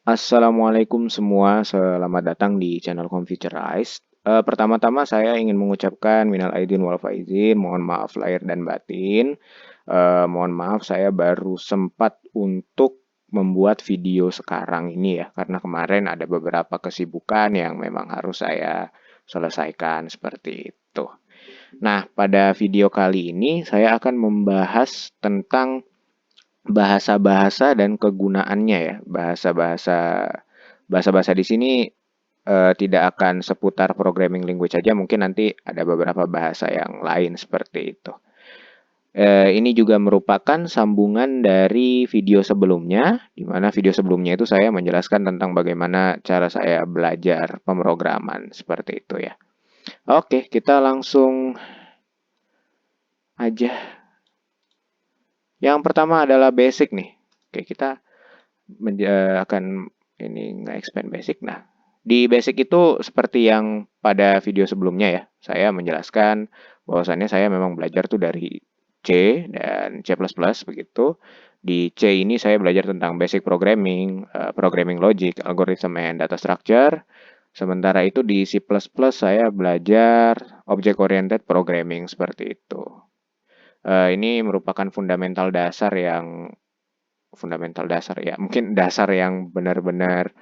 Assalamualaikum semua, selamat datang di channel Confuciarized. Pertama-tama saya ingin mengucapkan minal aidin wal faizin, mohon maaf lahir dan batin. Mohon maaf saya baru sempat untuk membuat video sekarang ini ya, karena kemarin ada beberapa kesibukan yang memang harus saya selesaikan seperti itu. Nah, pada video kali ini saya akan membahas tentang bahasa-bahasa dan kegunaannya ya. Bahasa-bahasa di sini tidak akan seputar programming language saja, mungkin nanti ada beberapa bahasa yang lain seperti itu. Ini juga merupakan sambungan dari video sebelumnya, di mana video sebelumnya itu saya menjelaskan tentang bagaimana cara saya belajar pemrograman seperti itu ya. Oke, kita langsung aja. Yang pertama adalah basic nih. Oke, kita akan ini nge-expand basic. Nah, di basic itu seperti yang pada video sebelumnya ya, saya menjelaskan bahwasannya saya memang belajar tuh dari C dan C++ begitu. Di C ini saya belajar tentang basic programming, programming logic, algorithm, and data structure. Sementara itu di C++ saya belajar object oriented programming seperti itu. Ini merupakan fundamental dasar ya, mungkin dasar yang benar-benar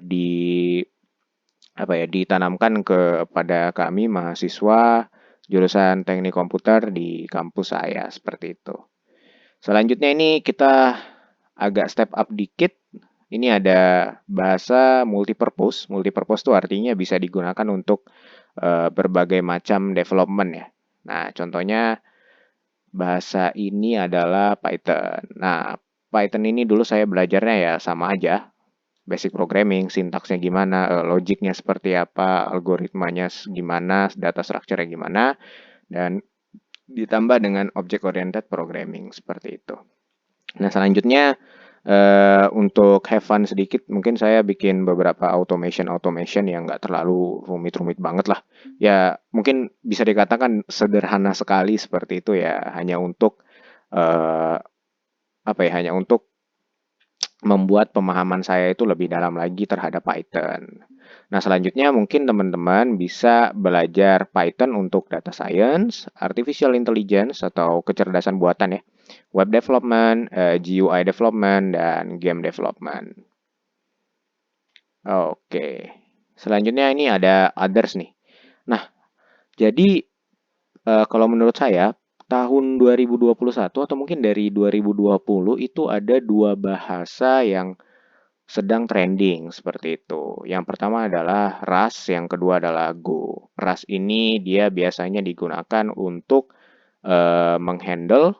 di apa ya ditanamkan kepada kami mahasiswa jurusan teknik komputer di kampus saya seperti itu. Selanjutnya ini kita agak step up dikit. Ini ada bahasa multipurpose. Multipurpose itu artinya bisa digunakan untuk berbagai macam development ya. Nah, contohnya bahasa ini adalah Python. Nah, Python ini dulu saya belajarnya ya sama aja, basic programming, sintaksnya gimana, logiknya seperti apa, algoritmanya gimana, data structure-nya gimana, dan ditambah dengan object oriented programming seperti itu. Nah, selanjutnya untuk have fun sedikit, mungkin saya bikin beberapa automation yang nggak terlalu rumit-rumit banget lah. Ya, mungkin bisa dikatakan sederhana sekali seperti itu ya, hanya untuk eh, apa ya, hanya untuk membuat pemahaman saya itu lebih dalam lagi terhadap Python. Nah, selanjutnya mungkin teman-teman bisa belajar Python untuk data science, artificial intelligence atau kecerdasan buatan ya, web development, GUI development, dan game development. Oke. Selanjutnya ini ada others nih. Nah, jadi kalau menurut saya tahun 2021 atau mungkin dari 2020 itu ada dua bahasa yang sedang trending seperti itu. Yang pertama adalah Rust, yang kedua adalah Go. Rust ini dia biasanya digunakan untuk menghandle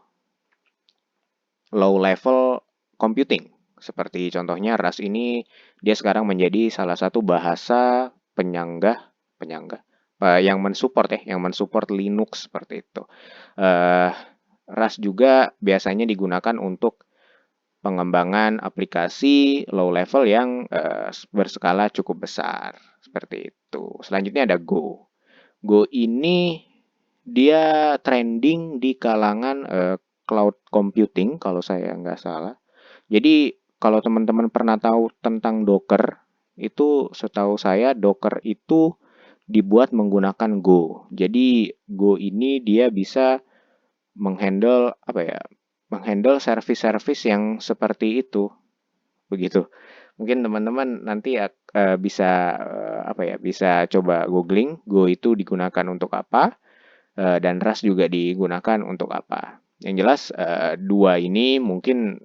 low level computing. Seperti contohnya Rust ini dia sekarang menjadi salah satu bahasa penyanggah yang mensupport Linux seperti itu. Eh, Rust juga biasanya digunakan untuk pengembangan aplikasi low level yang berskala cukup besar seperti itu. Selanjutnya ada Go. Go ini dia trending di kalangan cloud computing kalau saya nggak salah. Jadi kalau teman-teman pernah tahu tentang Docker, itu setahu saya Docker itu dibuat menggunakan Go. Jadi Go ini dia bisa menghandle apa ya? Menghandle service-service yang seperti itu, begitu. Mungkin teman-teman nanti bisa apa ya? Bisa coba googling Go itu digunakan untuk apa dan Rust juga digunakan untuk apa. Yang jelas dua ini mungkin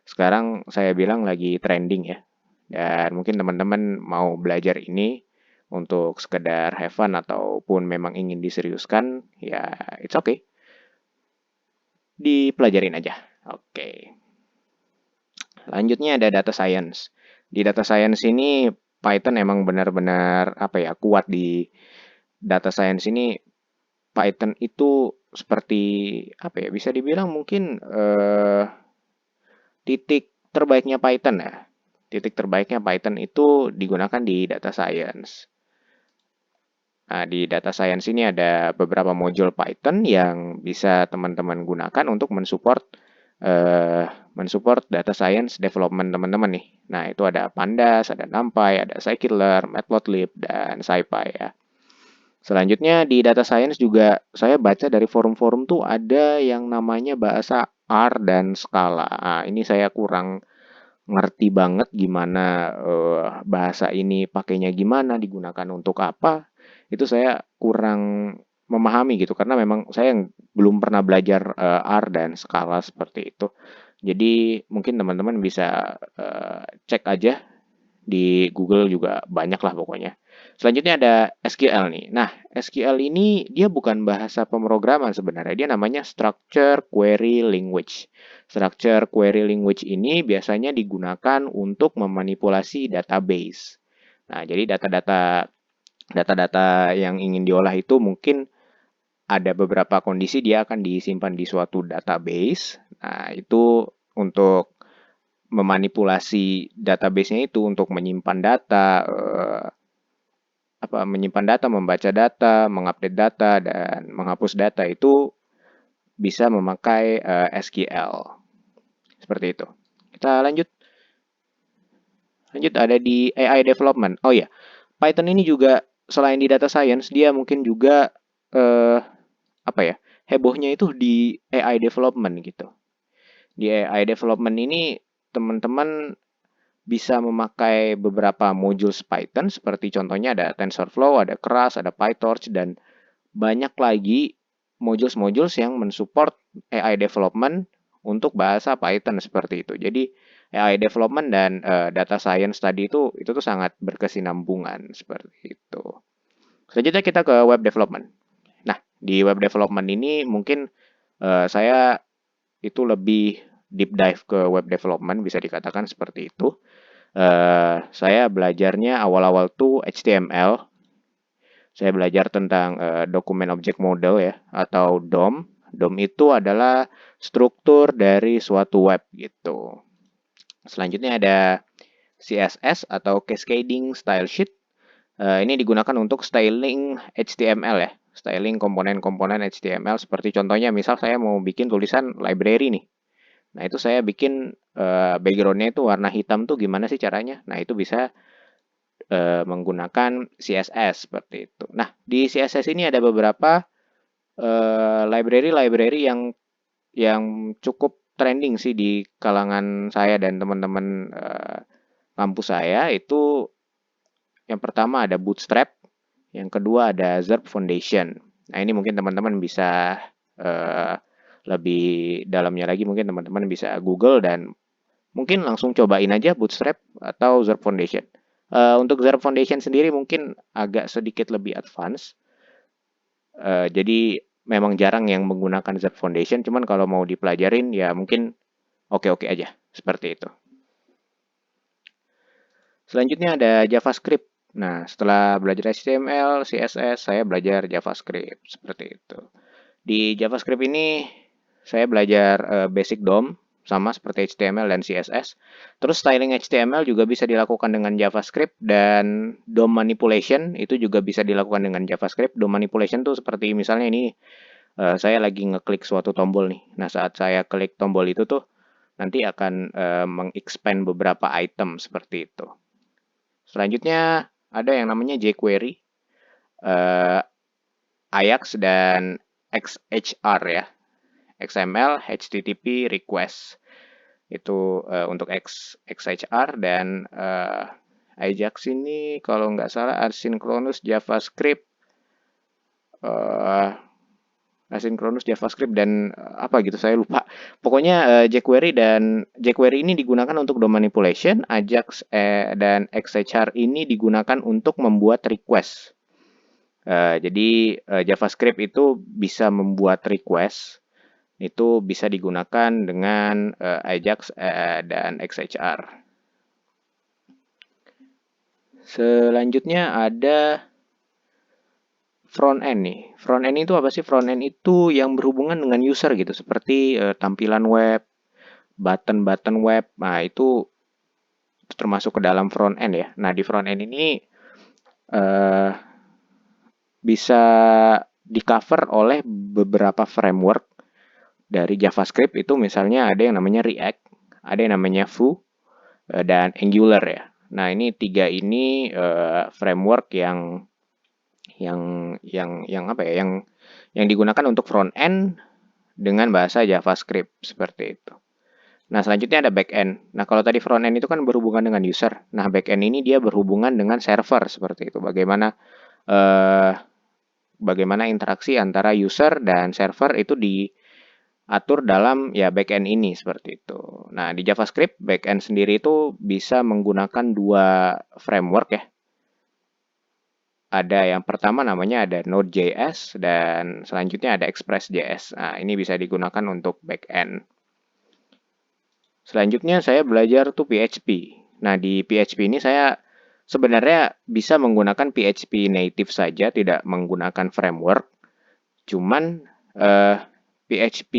sekarang saya bilang lagi trending ya. Dan mungkin teman-teman mau belajar ini untuk sekedar have fun ataupun memang ingin diseriuskan, ya it's okay. Dipelajarin aja. Oke. Lanjutnya ada data science. Di data science ini Python emang benar-benar apa ya kuat di data science ini. Python itu seperti apa ya bisa dibilang mungkin titik terbaiknya Python ya. Titik terbaiknya Python itu digunakan di data science. Nah, di data science ini ada beberapa modul Python yang bisa teman-teman gunakan untuk mensupport eh, mensupport data science development teman-teman nih. Nah, itu ada Pandas, ada NumPy, ada Scikit-learn, Matplotlib, dan SciPy ya. Selanjutnya di data science juga saya baca dari forum-forum tuh ada yang namanya bahasa R dan Scala. Nah, ini saya kurang ngerti banget gimana bahasa ini pakainya gimana, digunakan untuk apa. Itu saya kurang memahami gitu karena memang saya belum pernah belajar R dan Scala seperti itu. Jadi mungkin teman-teman bisa cek aja di Google juga banyak lah pokoknya. Selanjutnya ada SQL nih. Nah, SQL ini dia bukan bahasa pemrograman sebenarnya. Dia namanya Structure Query Language. Structure Query Language ini biasanya digunakan untuk memanipulasi database. Nah, jadi data-data yang ingin diolah itu mungkin ada beberapa kondisi dia akan disimpan di suatu database. Nah, itu untuk memanipulasi database-nya itu untuk menyimpan data, menyimpan data, membaca data, mengupdate data, dan menghapus data itu bisa memakai SQL. Seperti itu. Kita lanjut. Lanjut ada di AI development. Oh ya, Python ini juga selain di data science, dia mungkin juga eh, apa ya? Hebohnya itu di AI development gitu. Di AI development ini teman-teman bisa memakai beberapa modules Python seperti contohnya ada TensorFlow, ada Keras, ada PyTorch, dan banyak lagi modules-modules yang mensupport AI development untuk bahasa Python seperti itu. Jadi AI development dan data science tadi itu tuh sangat berkesinambungan seperti itu. Selanjutnya kita ke web development. Nah, di web development ini mungkin saya itu lebih deep dive ke web development bisa dikatakan seperti itu. Saya belajarnya awal-awal tuh HTML. Saya belajar tentang dokumen object model ya atau DOM. DOM itu adalah struktur dari suatu web gitu. Selanjutnya ada CSS atau Cascading Style Sheet. Ini digunakan untuk styling HTML ya. Styling komponen-komponen HTML seperti contohnya misal saya mau bikin tulisan library nih. Nah, itu saya bikin background-nya itu warna hitam tuh gimana sih caranya? Nah, itu bisa menggunakan CSS seperti itu. Nah, di CSS ini ada beberapa library-library yang cukup trending sih di kalangan saya dan teman-teman kampus saya. Itu yang pertama ada Bootstrap, yang kedua ada Zurb Foundation. Nah, ini mungkin teman-teman bisa uh, lebih dalamnya lagi, mungkin teman-teman bisa Google dan mungkin langsung cobain aja Bootstrap atau Zurb Foundation. Untuk Zurb Foundation sendiri mungkin agak sedikit lebih advance. Jadi memang jarang yang menggunakan Zurb Foundation, cuman kalau mau dipelajarin ya mungkin oke-oke aja. Seperti itu. Selanjutnya ada JavaScript. Nah, setelah belajar HTML, CSS, saya belajar JavaScript. Seperti itu. Di JavaScript ini saya belajar basic DOM, sama seperti HTML dan CSS. Terus styling HTML juga bisa dilakukan dengan JavaScript dan DOM manipulation itu juga bisa dilakukan dengan JavaScript. DOM manipulation tuh seperti misalnya ini saya lagi ngeklik suatu tombol nih. Nah, saat saya klik tombol itu tuh nanti akan mengexpand beberapa item seperti itu. Selanjutnya ada yang namanya jQuery, eh, Ajax dan XHR ya. XML, HTTP, request. Itu untuk XHR dan Ajax ini kalau nggak salah asynchronous JavaScript, uh, asynchronous JavaScript dan apa gitu saya lupa. Pokoknya jQuery ini digunakan untuk DOM manipulation, Ajax dan XHR ini digunakan untuk membuat request. Jadi JavaScript itu bisa membuat request, itu bisa digunakan dengan Ajax dan XHR. Selanjutnya ada front end nih. Front end itu apa sih? Front end itu yang berhubungan dengan user gitu, seperti tampilan web, button-button web. Nah, itu termasuk ke dalam front end ya. Nah, di front end ini uh, bisa di cover oleh beberapa framework Dari JavaScript itu misalnya ada yang namanya React, ada yang namanya Vue, dan Angular ya. Nah, ini tiga ini framework yang apa ya? Yang digunakan untuk front end dengan bahasa JavaScript seperti itu. Nah, selanjutnya ada backend. Nah, kalau tadi front end itu kan berhubungan dengan user. Nah, backend ini dia berhubungan dengan server seperti itu. Eh, bagaimana interaksi antara user dan server itu diatur dalam ya backend ini seperti itu. Nah, di JavaScript backend sendiri itu bisa menggunakan dua framework ya. Ada yang pertama namanya ada Node.js dan selanjutnya ada Express.js. Nah, ini bisa digunakan untuk backend. Selanjutnya saya belajar tuh PHP. Nah, di PHP ini saya sebenarnya bisa menggunakan PHP native saja, tidak menggunakan framework. Cuman PHP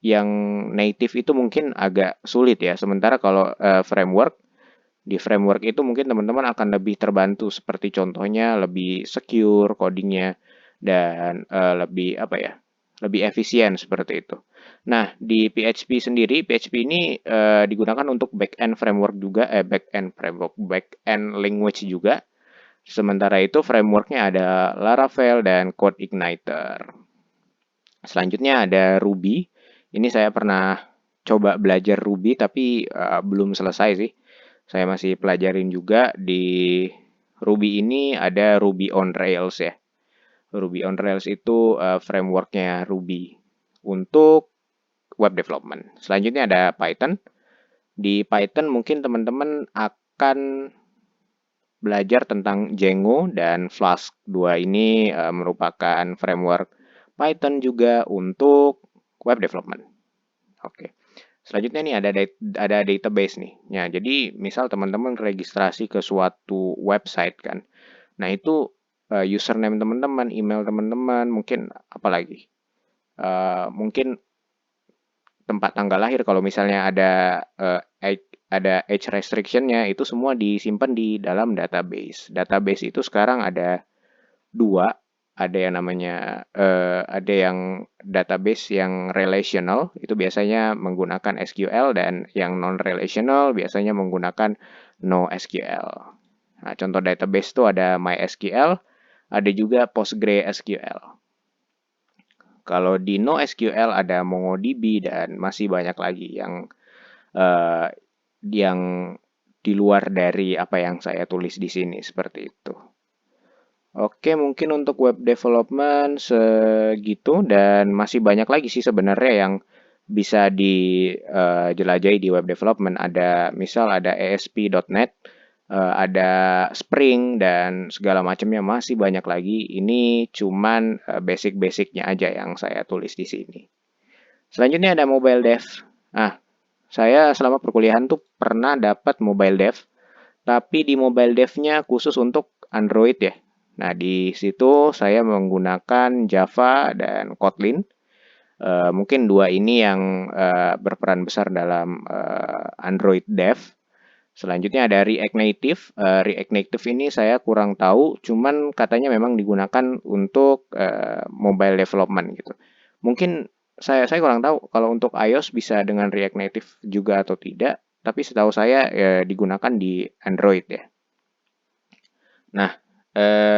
yang native itu mungkin agak sulit ya. Sementara kalau di framework itu mungkin teman-teman akan lebih terbantu. Seperti contohnya lebih secure codingnya dan lebih apa ya? Lebih efisien seperti itu. Nah, di PHP sendiri, PHP ini digunakan untuk backend framework juga, backend language juga. Sementara itu frameworknya ada Laravel dan CodeIgniter. Selanjutnya ada Ruby. Ini saya pernah coba belajar Ruby tapi belum selesai sih. Saya masih pelajarin juga. Di Ruby ini ada Ruby on Rails ya. Ruby on Rails itu frameworknya Ruby untuk web development. Selanjutnya ada Python. Di Python mungkin teman-teman akan belajar tentang Django dan Flask. Dua ini merupakan framework Python juga untuk web development. Oke. Selanjutnya nih ada database nih. Ya, jadi misal teman-teman registrasi ke suatu website kan. Nah, itu username teman-teman, email teman-teman, mungkin apa lagi? Mungkin tempat tanggal lahir kalau misalnya ada age restriction-nya itu semua disimpan di dalam database. Database itu sekarang ada dua, ada yang database yang relational itu biasanya menggunakan SQL dan yang non relational biasanya menggunakan NoSQL. Nah, contoh database itu ada MySQL, ada juga PostgreSQL. Kalau di NoSQL ada MongoDB dan masih banyak lagi eh, yang di luar dari apa yang saya tulis di sini seperti itu. Oke, mungkin untuk web development segitu dan masih banyak lagi sih sebenarnya yang bisa dijelajahi di web development. Ada ASP.NET, ada Spring dan segala macamnya masih banyak lagi. Ini cuman basic-basicnya aja yang saya tulis di sini. Selanjutnya ada mobile dev. Nah, saya selama perkuliahan tuh pernah dapat mobile dev, tapi di mobile devnya khusus untuk Android ya. Nah, di situ saya menggunakan Java dan Kotlin. Mungkin dua ini yang berperan besar dalam Android dev. Selanjutnya ada React Native. React Native ini saya kurang tahu, cuman katanya memang digunakan untuk mobile development gitu. Mungkin saya kurang tahu kalau untuk iOS bisa dengan React Native juga atau tidak, tapi setahu saya digunakan di Android ya. Nah,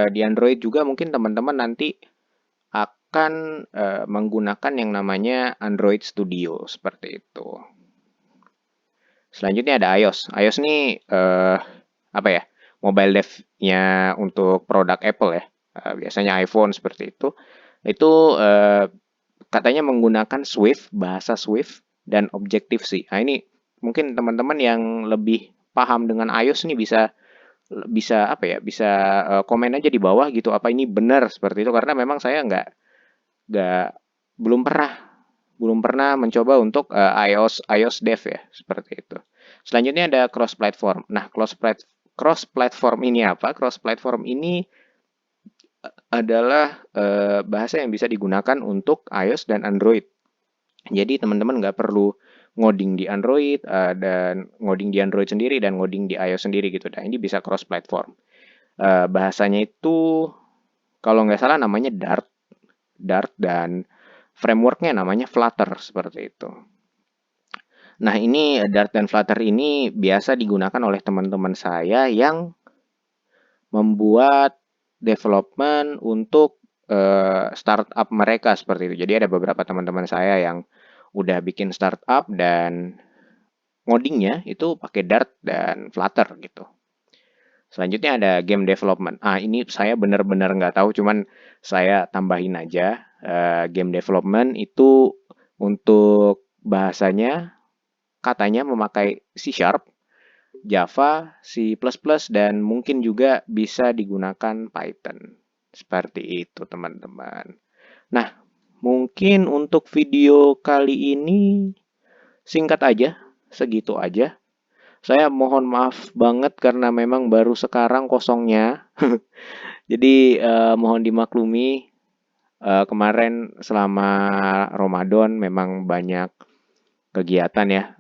di Android juga mungkin teman-teman nanti akan menggunakan yang namanya Android Studio seperti itu. Selanjutnya ada iOS. iOS ini apa ya? Mobile dev-nya untuk produk Apple ya. Biasanya iPhone seperti itu. Itu katanya menggunakan Swift, bahasa Swift dan Objective-C. Nah, ini mungkin teman-teman yang lebih paham dengan iOS ini bisa bisa apa ya? Bisa komen aja di bawah gitu apa ini benar seperti itu karena memang saya nggak belum pernah mencoba untuk iOS dev ya seperti itu. Selanjutnya ada cross platform. Nah, cross platform ini apa? Cross platform ini adalah bahasa yang bisa digunakan untuk iOS dan Android. Jadi teman-teman nggak perlu ngoding di Android dan ngoding di Android sendiri dan ngoding di iOS sendiri gitu. Nah, ini bisa cross platform. Bahasanya itu kalau nggak salah namanya Dart dan frameworknya namanya Flutter seperti itu. Nah, ini Dart dan Flutter ini biasa digunakan oleh teman-teman saya yang membuat development untuk startup mereka seperti itu. Jadi ada beberapa teman-teman saya yang udah bikin startup dan ngodingnya itu pakai Dart dan Flutter gitu. Selanjutnya ada game development. Ini saya benar-benar nggak tahu, cuman saya tambahin aja. Game development itu untuk bahasanya katanya memakai C Sharp, Java, C++, dan mungkin juga bisa digunakan Python. Seperti itu, teman-teman. Nah, mungkin untuk video kali ini singkat aja, segitu aja. Saya mohon maaf banget karena memang baru sekarang kosongnya. Jadi mohon dimaklumi. Kemarin selama Ramadan memang banyak kegiatan ya,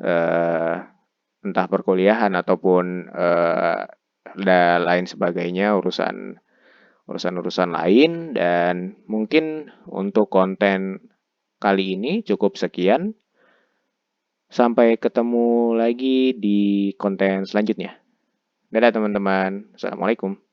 entah perkuliahan ataupun lain sebagainya, urusan-urusan lain, dan mungkin untuk konten kali ini cukup sekian. Sampai ketemu lagi di konten selanjutnya. Dadah teman-teman. Assalamualaikum.